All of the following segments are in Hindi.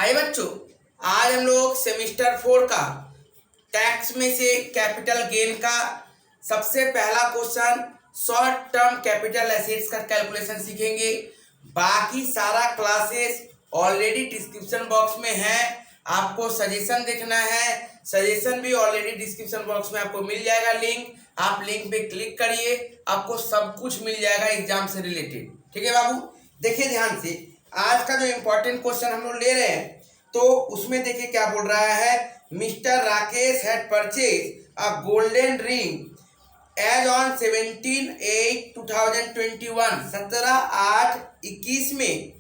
आइए बच्चों, आज हम लोग सेमिस्टर 4 का टैक्स में से कैपिटल गेन का सबसे पहला question short term capital assets का कैलकुलेशन सीखेंगे। बाकी सारा क्लासेस ऑलरेडी डिस्क्रिप्शन बॉक्स में है, आपको सजेशन देखना है, सजेशन भी ऑलरेडी डिस्क्रिप्शन बॉक्स में आपको मिल जाएगा लिंक। आप लिंक पे क्लिक करिए, आपको सब कुछ मिल जाएगा एग्जाम से रिलेटेड। ठीक है बाबू, देखिए ध्यान से, आज का जो इम्पोर्टेंट क्वेश्चन हम लोग ले रहे हैं तो उसमें देखिए क्या बोल रहा है। Mister Rakesh had purchase a golden ring as on 17/8/2021, 17/8/21 में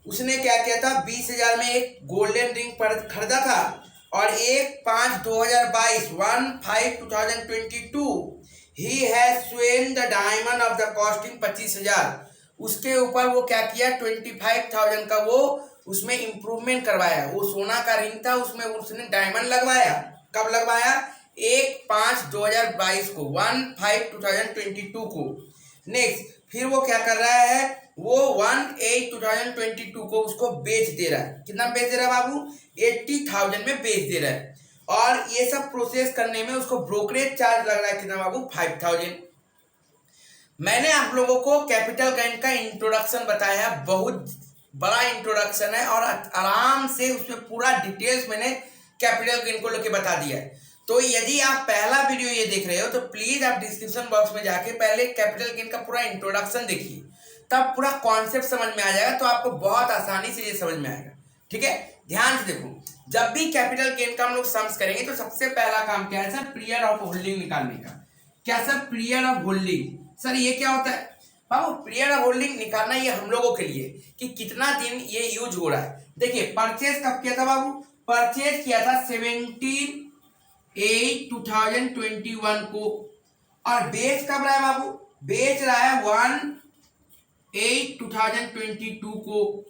उसने क्या किया था, 20,000 में एक गोल्डन रिंग खरीदा था और 1/5/2022 1/5/2022 he has Sven the diamond of the costing 25,000। उसके ऊपर वो क्या किया, 25,000 का वो उसमें इंप्रूवमेंट करवाया। वो सोना का रिंग था, उसमें उसने डायमंड लगवाया। कब लगवाया? 1/5/2022 को, 1/5/2022 को। नेक्स्ट फिर वो क्या कर रहा है, वो 1/8/2022 को उसको बेच दे रहा है। कितना बेच दे रहा है बाबू? 80,000 में बेच दे रहा है। और ये सब प्रोसेस करने में उसको ब्रोकरेज चार्ज लग रहा है कितना बाबू? 5,000। मैंने आप लोगों को कैपिटल गेन का इंट्रोडक्शन बताया, बहुत बड़ा इंट्रोडक्शन है और आराम से उसमें पूरा डिटेल्स मैंने कैपिटल गेन को लेके बता दिया है। तो यदि आप पहला वीडियो ये देख रहे हो तो प्लीज आप डिस्क्रिप्शन बॉक्स में जाके पहले कैपिटल गेन का पूरा इंट्रोडक्शन देखिए, तब पूरा कॉन्सेप्ट समझ में आ जाएगा, तो आपको बहुत आसानी से ये समझ में आएगा। ठीक है, ध्यान से देखो, जब भी कैपिटल गेन का हम लोग सम्स करेंगे तो सबसे पहला काम क्या है सर? पीरियड ऑफ होल्डिंग निकालने का। क्या sir? Period of holding. Sir ये क्या होता है बाबू? पीरियड ऑफ होल्डिंग निकालना ये हम लोगों के लिए कि कितना दिन ये यूज हो रहा है। देखिए परचेज कब किया था बाबू? परचेज किया था 17/8/2021 को, और बेच कब रहा है बाबू? बेच रहा है 1/8/2022 को।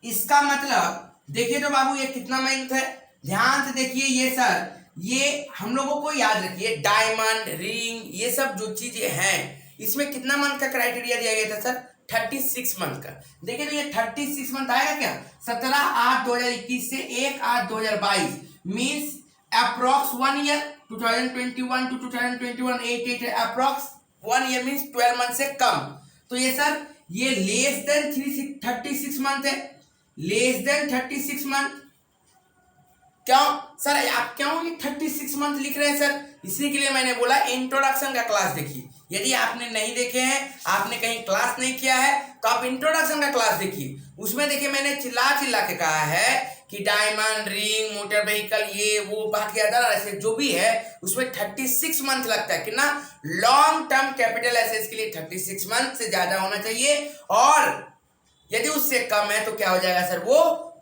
इसका मतलब देखिए तो बाबू ये कितना मंथ है, ध्यान से देखिए। ये सर ये हम लोगों को याद रखिए, डायमंड रिंग ये सब जो चीजें हैं इसमें कितना मंथ का क्राइटेरिया दिया गया था सर? 36 मंथ का। देखिए तो ये 36 मंथ आएगा क्या? 17/8/2021 से 1/8/2022 means approx 1 year. 2021 to 2021 8 approx 1 year means 12 month से कम। तो ये सर ये लेस देन 36 मंथ है, लेस देन 36 मंथ। क्यों सर आप क्यों ये 36 मंथ लिख रहे हैं सर? इसी के लिए मैंने बोला इंट्रोडक्शन का क्लास देखिए। यदि आपने नहीं देखे हैं, आपने कहीं क्लास नहीं किया है, तो आप इंट्रोडक्शन का क्लास देखिए। उसमें देखिए मैंने चिल्ला के कहा है कि डायमंड रिंग मोटर व्हीकल ये वो बाकी अदर ऐसे जो भी है उसमें 36 मंथ लगता है। कितना? लॉन्ग टर्म कैपिटल एसेट्स के लिए 36 मंथ से ज्यादा होना चाहिए, और यदि उससे कम है तो क्या हो जाएगा सर?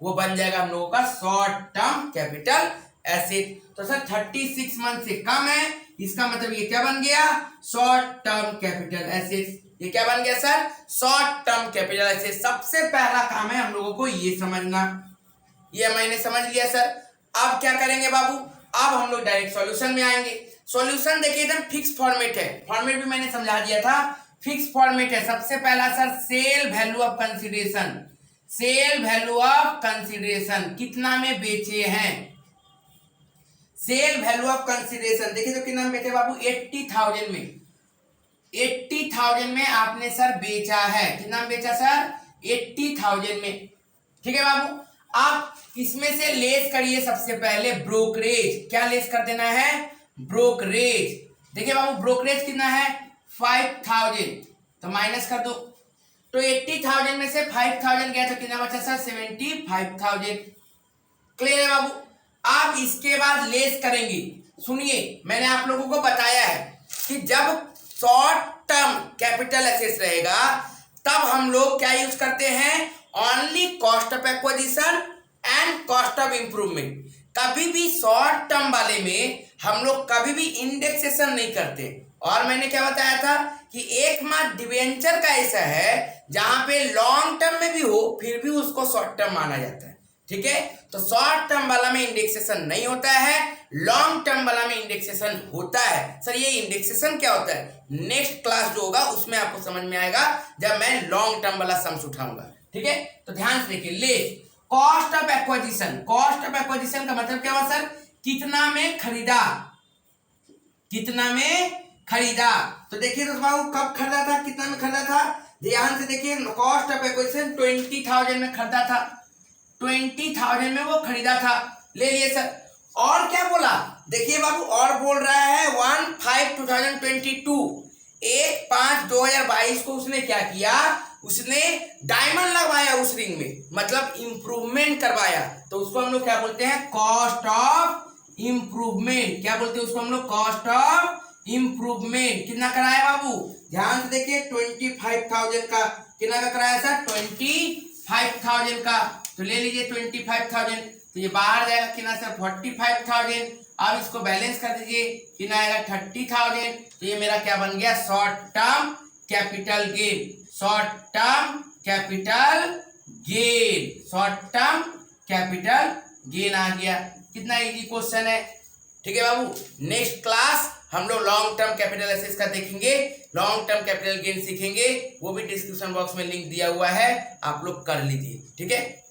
वो बन जाएगा हम लोगों का शॉर्ट टर्म कैपिटल एसेट। तो सर 36 मंथ से कम है, इसका मतलब ये क्या बन गया? Short term capital asset. ये क्या बन गया sir? Short term capital asset. सबसे पहला काम है हम लोगों को ये समझना। ये मैंने समझ लिया सर। अब क्या करेंगे बाबू? अब हम लोग डायरेक्ट सॉल्यूशन में आएंगे। सॉल्यूशन देखिए एकदम फिक्स फॉर्मेट है, फॉर्मेट भी मैंने समझा दिया था, फिक्स फॉर्मेट है। सबसे पहला sir sale value of consideration. Sale value of consideration कितना में बेचे हैं? सेल वैल्यू ऑफ कंसीडरेशन देखिए तो कितना में बेचे बाबू? 80,000 में। 80,000 में आपने सर बेचा है। कितना में बेचा सर? 80,000 में। ठीक है बाबू, आप इसमें से लेस करिए सबसे पहले ब्रोकरेज। क्या लेस कर देना है? ब्रोकरेज। देखिए बाबू ब्रोकरेज कितना है? 5,000, तो माइनस कर दो। तो 80,000 में से 5,000 गया तो कितना बचा सर? 75,000। क्लियर है बाबू? आप इसके बाद लेस करेंगे। सुनिए मैंने आप लोगों को बताया है कि जब शॉर्ट टर्म कैपिटल एसेट्स रहेगा तब हम लोग क्या यूज करते हैं? Only cost of acquisition and cost of improvement. कभी भी शॉर्ट टर्म वाले में हम लोग कभी भी इंडेक्सेशन नहीं करते। और मैंने क्या बताया था कि एकमात्र डिवेंचर का ऐसा है जहां पे लॉन्ग टर्म में भी हो फिर भी उसको शॉर्ट टर्म माना जाता है। ठीक है, तो शॉर्ट टर्म वाला में इंडेक्सेशन नहीं होता है, लॉन्ग टर्म वाला में इंडेक्सेशन होता है। सर ये इंडेक्सेशन क्या होता है? नेक्स्ट क्लास जो होगा उसमें आपको समझ में आएगा जब मैं लॉन्ग टर्म वाला सम्स उठाऊंगा। ठीक है, तो ध्यान से देखिए, ले cost of acquisition, cost of acquisition का मतलब क्या हुआ सर, कितना में खरीदा, कितना में खरीदा। तो देखिए दोस्त बाबू कब खरीदा था, कितना में खरीदा था, ध्यान से देखिए, कॉस्ट ऑफ एक्विजिशन 20,000 में खरीदा था, 20,000 में वो खरीदा था, ले लिए सर। और क्या बोला, देखिए बाबू और बोल रहा है 1/5/2022, 1/5/2022 को उसने क्या किया, उसने डायमंड लगवाया उस रिंग में, मतलब इंप्रूवमेंट करवाया, तो उसको हम लोग क्या बोलते हैं, कॉस्ट ऑफ इंप्रूवमेंट। क्या बोलते हैं उसको हम लोग, कॉस्ट ऑफ इंप्रूवमेंट। कितना कराया बाबू, ध्यान से देखिए, 25,000 का, कितना का कराया सर, 25,000 का। तो ले लीजिए 25,000, तो ये बाहर जाएगा कितना सर, 45,000। अब इसको बैलेंस कर दीजिए, कितना आएगा 30,000। तो ये मेरा क्या बन गया, short term capital gain, short term capital gain, short term capital gain आ गया। कितना इजी क्वेश्चन है, ठीक है बाबू। नेक्स्ट क्लास हम लोग लॉन्ग टर्म कैपिटल एसेट्स का देखेंगे, लॉन्ग टर्म कैपिटल गेन सीखेंगे, वो भी डिस्क्रिप्शन बॉक्स में लिंक दिया हुआ है, आप लोग कर लीजिए, ठीक है।